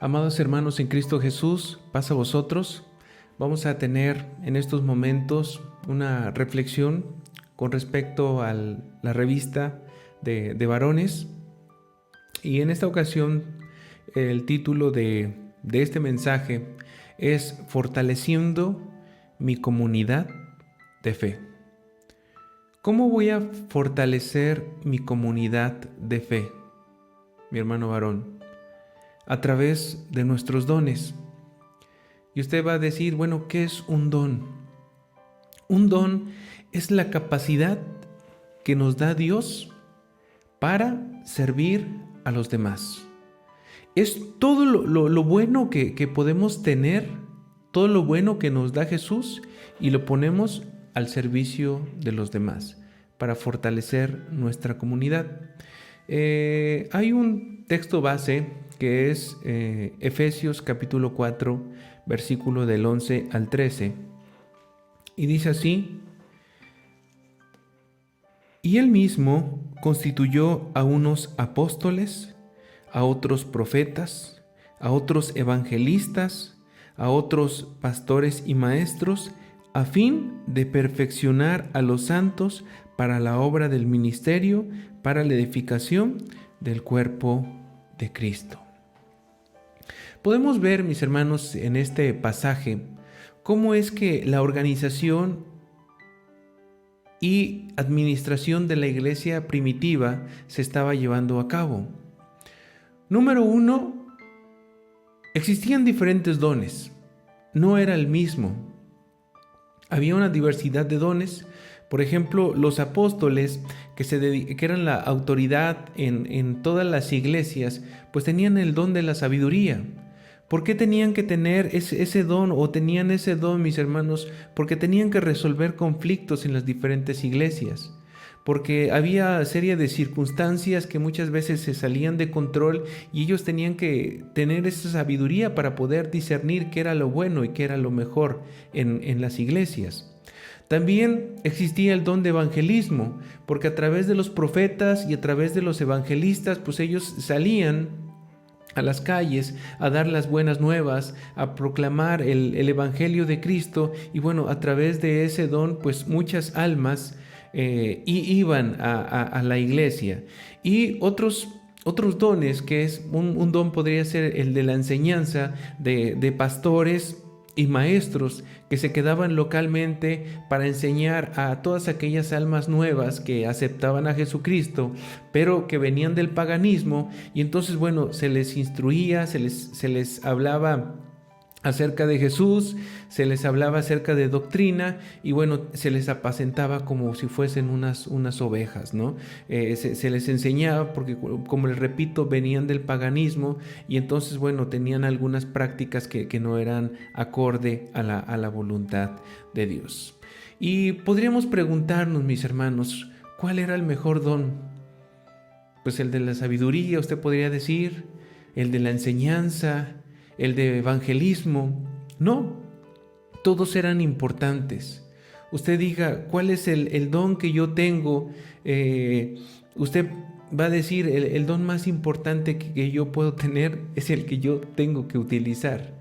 Amados hermanos en Cristo Jesús, paz a vosotros. Vamos a tener en estos momentos una reflexión con respecto a la revista de varones. Y en esta ocasión el título de este mensaje es Fortaleciendo mi comunidad de fe. ¿Cómo voy a fortalecer mi comunidad de fe, mi hermano varón? A través de nuestros dones. Y usted va a decir, bueno, ¿qué es un don? Un don es la capacidad que nos da Dios para servir a los demás. Es todo lo bueno que podemos tener, todo lo bueno que nos da Jesús y lo ponemos al servicio de los demás para fortalecer nuestra comunidad. Hay un texto base que es Efesios capítulo 4, versículo del 11 al 13. Y dice así: Y él mismo constituyó a unos apóstoles, a otros profetas, a otros evangelistas, a otros pastores y maestros, a fin de perfeccionar a los santos para la obra del ministerio, para la edificación del cuerpo de Cristo. Podemos ver, mis hermanos, en este pasaje, cómo es que la organización y administración de la iglesia primitiva se estaba llevando a cabo. Número 1, existían diferentes dones, no era el mismo. Había una diversidad de dones. Por ejemplo, los apóstoles, que eran la autoridad en todas las iglesias, pues tenían el don de la sabiduría. ¿Por qué tenían que tener ese don o tenían ese don, mis hermanos? Porque tenían que resolver conflictos en las diferentes iglesias. Porque había serie de circunstancias que muchas veces se salían de control y ellos tenían que tener esa sabiduría para poder discernir qué era lo bueno y qué era lo mejor en las iglesias. También existía el don de evangelismo, porque a través de los profetas y a través de los evangelistas, pues ellos salían a las calles a dar las buenas nuevas, a proclamar el evangelio de Cristo, y bueno, a través de ese don, pues muchas almas iban a la iglesia. Y otros dones, que es un don podría ser el de la enseñanza de pastores y maestros que se quedaban localmente para enseñar a todas aquellas almas nuevas que aceptaban a Jesucristo, pero que venían del paganismo, y entonces, bueno, se les instruía, se les hablaba acerca de Jesús, se les hablaba acerca de doctrina y bueno, se les apacentaba como si fuesen unas ovejas, ¿no? Se les enseñaba porque, como les repito, venían del paganismo y entonces, bueno, tenían algunas prácticas que no eran acorde a la voluntad de Dios. Y podríamos preguntarnos, mis hermanos, ¿cuál era el mejor don? Pues el de la sabiduría, usted podría decir, el de la enseñanza, el de evangelismo. No, todos eran importantes. Usted diga, ¿cuál es el don que yo tengo? Usted va a decir, el don más importante que yo puedo tener es el que yo tengo que utilizar.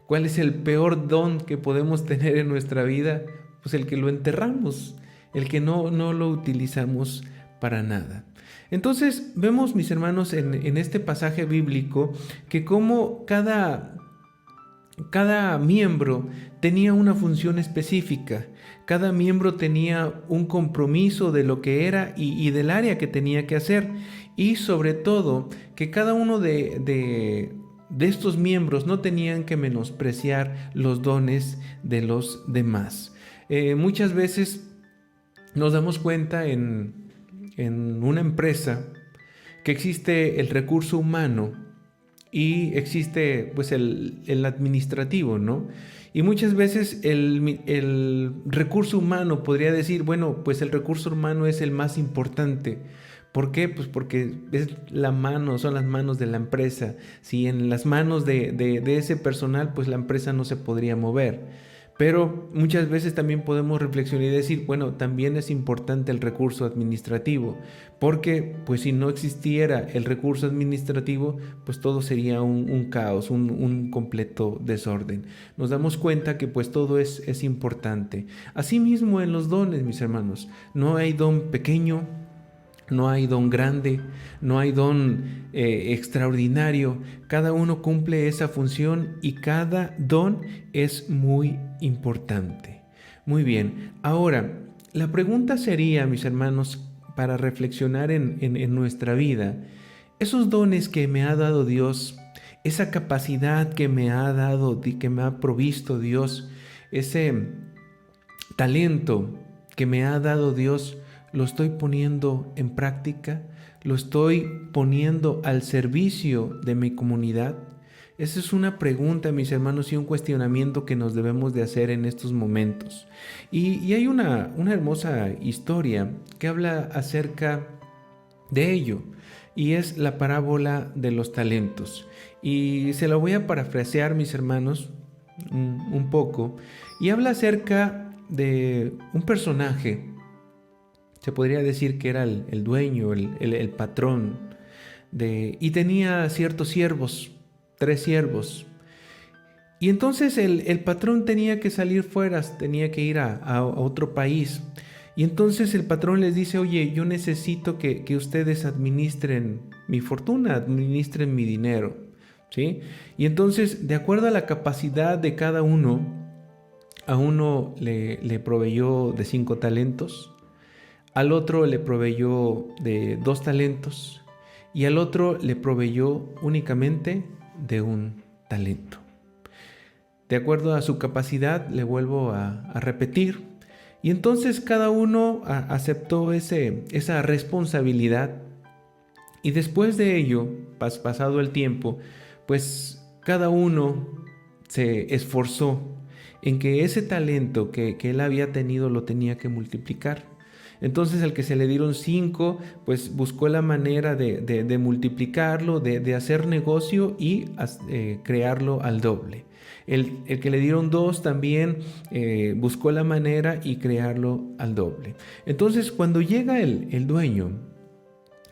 ¿Cuál es el peor don que podemos tener en nuestra vida? Pues el que lo enterramos, el que no lo utilizamos para nada. Entonces vemos, mis hermanos, en este pasaje bíblico que como cada miembro tenía una función específica, cada miembro tenía un compromiso de lo que era y del área que tenía que hacer, y sobre todo que cada uno de estos miembros no tenían que menospreciar los dones de los demás. Muchas veces nos damos cuenta en una empresa que existe el recurso humano y existe pues el administrativo, ¿no? Y muchas veces el recurso humano podría decir, bueno, pues el recurso humano es el más importante. ¿Por qué? Pues porque son las manos de la empresa. Si en las manos de ese personal, pues la empresa no se podría mover. Pero muchas veces también podemos reflexionar y decir, bueno, también es importante el recurso administrativo, porque pues si no existiera el recurso administrativo, pues todo sería un caos, un completo desorden. Nos damos cuenta que pues todo es importante. Asimismo en los dones, mis hermanos, no hay don pequeño, no hay don grande, no hay don extraordinario. Cada uno cumple esa función y cada don es muy importante. Muy bien, ahora, la pregunta sería, mis hermanos, para reflexionar en nuestra vida, esos dones que me ha dado Dios, esa capacidad que me ha dado, que me ha provisto Dios, ese talento que me ha dado Dios, ¿lo estoy poniendo en práctica? ¿Lo estoy poniendo al servicio de mi comunidad? Esa es una pregunta, mis hermanos, y un cuestionamiento que nos debemos de hacer en estos momentos. Y hay una hermosa historia que habla acerca de ello, y es la parábola de los talentos. Y se la voy a parafrasear, mis hermanos, un poco, y habla acerca de un personaje. Se podría decir que era el dueño, el patrón, y tenía ciertos siervos, 3 siervos. Y entonces el patrón tenía que salir fuera, tenía que ir a otro país. Y entonces el patrón les dice, oye, yo necesito que ustedes administren mi fortuna, administren mi dinero, ¿sí? Y entonces, de acuerdo a la capacidad de cada uno, a uno le proveyó de 5 talentos, al otro le proveyó de 2 talentos y al otro le proveyó únicamente de 1 talento. De acuerdo a su capacidad, le vuelvo a repetir, y entonces cada uno aceptó esa responsabilidad, y después de ello, pasado el tiempo, pues cada uno se esforzó en que ese talento que él había tenido lo tenía que multiplicar. Entonces al que se le dieron 5, pues buscó la manera de multiplicarlo, de hacer negocio y crearlo al doble. El que le dieron 2 también buscó la manera y crearlo al doble. Entonces cuando llega el dueño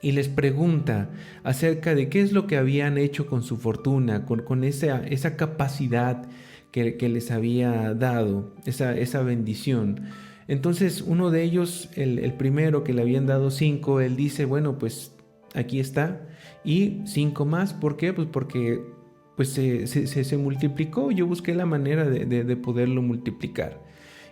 y les pregunta acerca de qué es lo que habían hecho con su fortuna, con esa capacidad que les había dado, esa bendición, entonces uno de ellos, el primero que le habían dado 5, él dice, bueno, pues aquí está, y 5 más. ¿Por qué? Pues porque pues se multiplicó. Yo busqué la manera de poderlo multiplicar.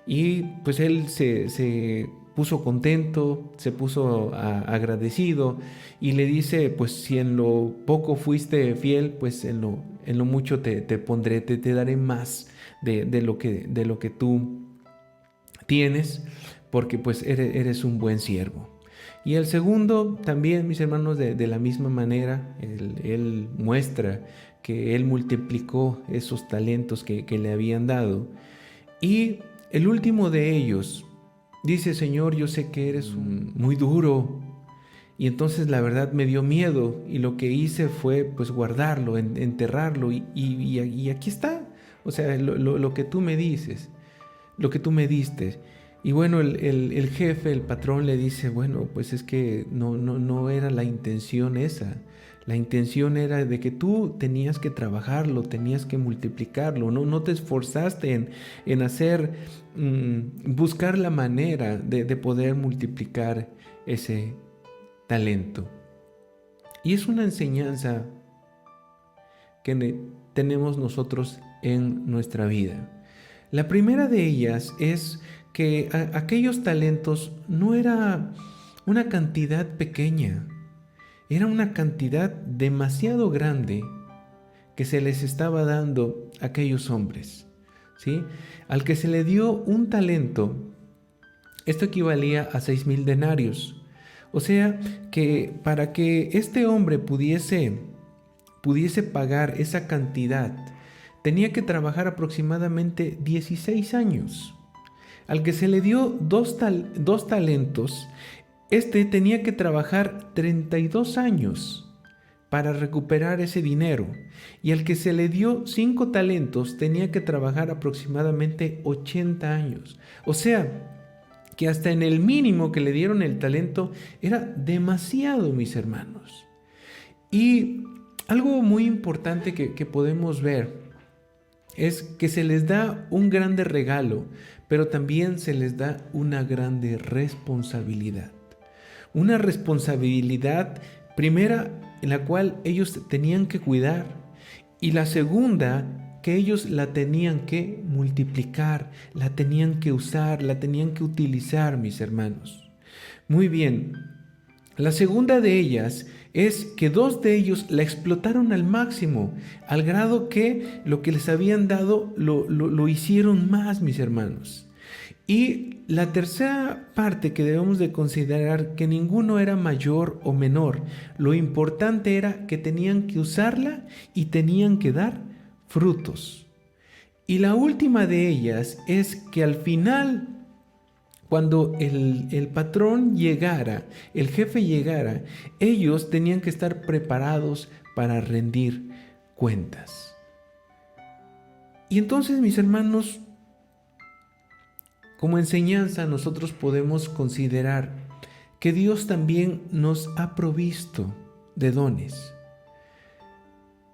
Y pues él se puso contento, se puso agradecido, y le dice, pues si en lo poco fuiste fiel, pues en lo mucho te pondré, te daré más de lo que tú tienes, porque pues eres un buen siervo. Y el segundo también, mis hermanos, de la misma manera, él muestra que él multiplicó esos talentos que le habían dado. Y el último de ellos dice, Señor, yo sé que eres muy duro, y entonces la verdad me dio miedo, y lo que hice fue pues guardarlo, enterrarlo, y aquí está, o sea, lo que tú me dices, lo que tú me diste. Y bueno, el jefe, el patrón le dice, bueno, pues es que no era la intención esa. La intención era de que tú tenías que trabajarlo, tenías que multiplicarlo, no te esforzaste en hacer, buscar la manera de poder multiplicar ese talento. Y es una enseñanza que tenemos nosotros en nuestra vida. La primera de ellas es que aquellos talentos no era una cantidad pequeña, era una cantidad demasiado grande que se les estaba dando a aquellos hombres, ¿sí? Al que se le dio 1 talento, esto equivalía a 6,000 denarios. O sea que para que este hombre pudiese pagar esa cantidad, tenía que trabajar aproximadamente 16 años. Al que se le dio 2 talentos, este tenía que trabajar 32 años para recuperar ese dinero, y al que se le dio 5 talentos tenía que trabajar aproximadamente 80 años. O sea, que hasta en el mínimo que le dieron el talento era demasiado, mis hermanos. Y algo muy importante que podemos ver es que se les da un grande regalo, pero también se les da una grande responsabilidad. Una responsabilidad primera en la cual ellos tenían que cuidar, y la segunda que ellos la tenían que multiplicar, la tenían que usar, la tenían que utilizar, mis hermanos. Muy bien, la segunda de ellas es que 2 de ellos la explotaron al máximo, al grado que lo que les habían dado lo hicieron más, mis hermanos. Y la tercera parte que debemos de considerar, que ninguno era mayor o menor. Lo importante era que tenían que usarla y tenían que dar frutos. Y la última de ellas es que al final, cuando el patrón llegara, el jefe llegara, ellos tenían que estar preparados para rendir cuentas. Y entonces, mis hermanos, como enseñanza nosotros podemos considerar que Dios también nos ha provisto de dones.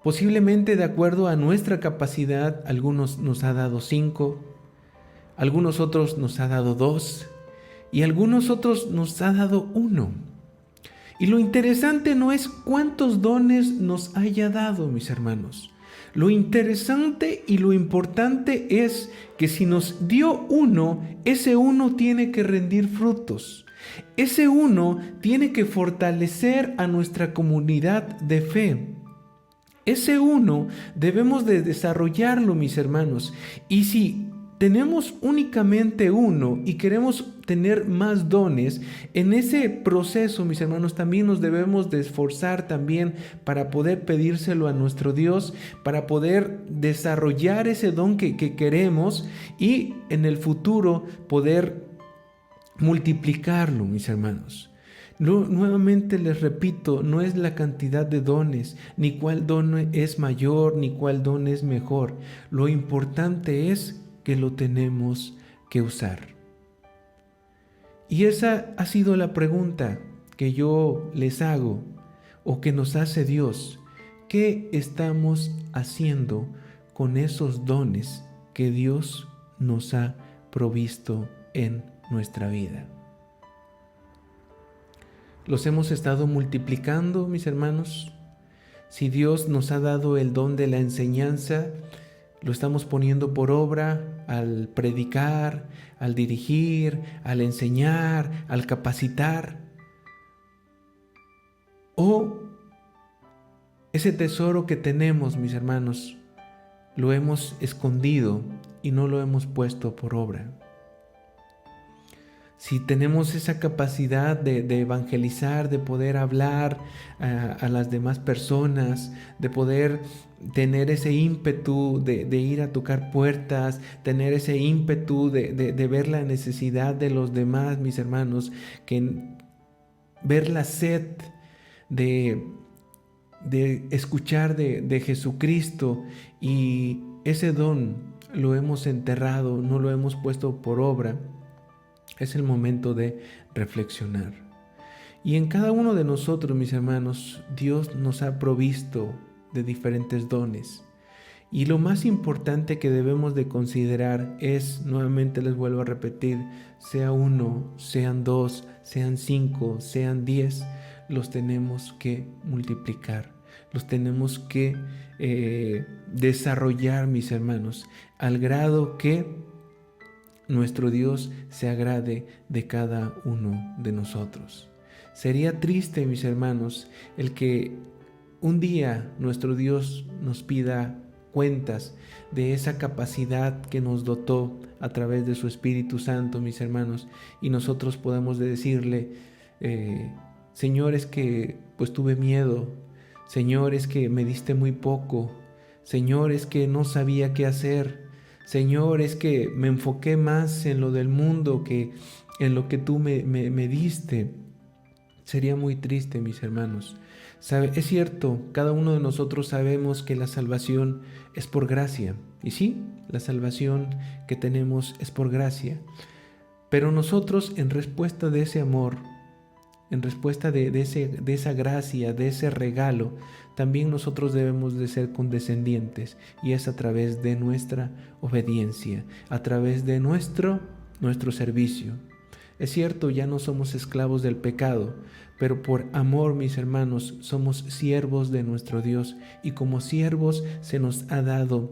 Posiblemente de acuerdo a nuestra capacidad, algunos nos ha dado 5, algunos otros nos ha dado 2 y algunos otros nos ha dado 1. Y lo interesante no es cuántos dones nos haya dado, mis hermanos. Lo interesante y lo importante es que si nos dio 1, ese 1 tiene que rendir frutos. Ese 1 tiene que fortalecer a nuestra comunidad de fe. Ese 1 debemos de desarrollarlo, mis hermanos. Y si tenemos únicamente 1 y queremos tener más dones, en ese proceso, mis hermanos, también nos debemos de esforzar también para poder pedírselo a nuestro Dios, para poder desarrollar ese don que queremos y en el futuro poder multiplicarlo, mis hermanos. Nuevamente les repito, no es la cantidad de dones, ni cuál don es mayor, ni cuál don es mejor. Lo importante es que lo tenemos que usar. Y esa ha sido la pregunta que yo les hago, o que nos hace Dios. ¿Qué estamos haciendo con esos dones que Dios nos ha provisto en nuestra vida? ¿Los hemos estado multiplicando, mis hermanos? Si Dios nos ha dado el don de la enseñanza, ¿lo estamos poniendo por obra al predicar, al dirigir, al enseñar, al capacitar? ¿O ese tesoro que tenemos, mis hermanos, lo hemos escondido y no lo hemos puesto por obra? Si tenemos esa capacidad de evangelizar, de poder hablar a las demás personas, de poder tener ese ímpetu de ir a tocar puertas, tener ese ímpetu de ver la necesidad de los demás, mis hermanos, que ver la sed de escuchar de Jesucristo, y ese don lo hemos enterrado, no lo hemos puesto por obra. Es el momento de reflexionar. Y en cada uno de nosotros, mis hermanos, Dios nos ha provisto de diferentes dones. Y lo más importante que debemos de considerar es, nuevamente les vuelvo a repetir, sea 1, sean 2, sean 5, sean 10, los tenemos que multiplicar, los tenemos que desarrollar, mis hermanos, al grado que nuestro Dios se agrade de cada uno de nosotros. Sería triste, mis hermanos, el que un día nuestro Dios nos pida cuentas de esa capacidad que nos dotó a través de su Espíritu Santo, mis hermanos, y nosotros podamos decirle, Señor, es que pues tuve miedo, Señor, es que me diste muy poco, Señor, es que no sabía qué hacer, Señor, es que me enfoqué más en lo del mundo que en lo que tú me diste. Sería muy triste, mis hermanos, Es cierto, cada uno de nosotros sabemos que la salvación es por gracia. Y sí, la salvación que tenemos es por gracia. Pero nosotros, en respuesta de ese amor, en respuesta de esa gracia, de ese regalo, también nosotros debemos de ser condescendientes, y es a través de nuestra obediencia, a través de nuestro servicio. Es cierto, ya no somos esclavos del pecado, pero por amor, mis hermanos, somos siervos de nuestro Dios, y como siervos se nos ha dado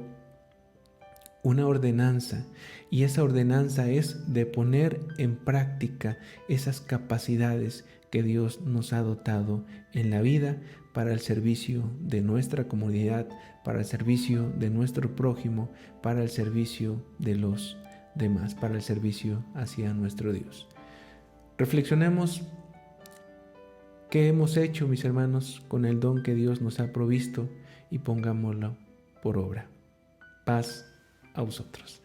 una ordenanza, y esa ordenanza es de poner en práctica esas capacidades que Dios nos ha dotado en la vida para el servicio de nuestra comunidad, para el servicio de nuestro prójimo, para el servicio de los demás, para el servicio hacia nuestro Dios. Reflexionemos qué hemos hecho, mis hermanos, con el don que Dios nos ha provisto, y pongámoslo por obra. Paz a vosotros.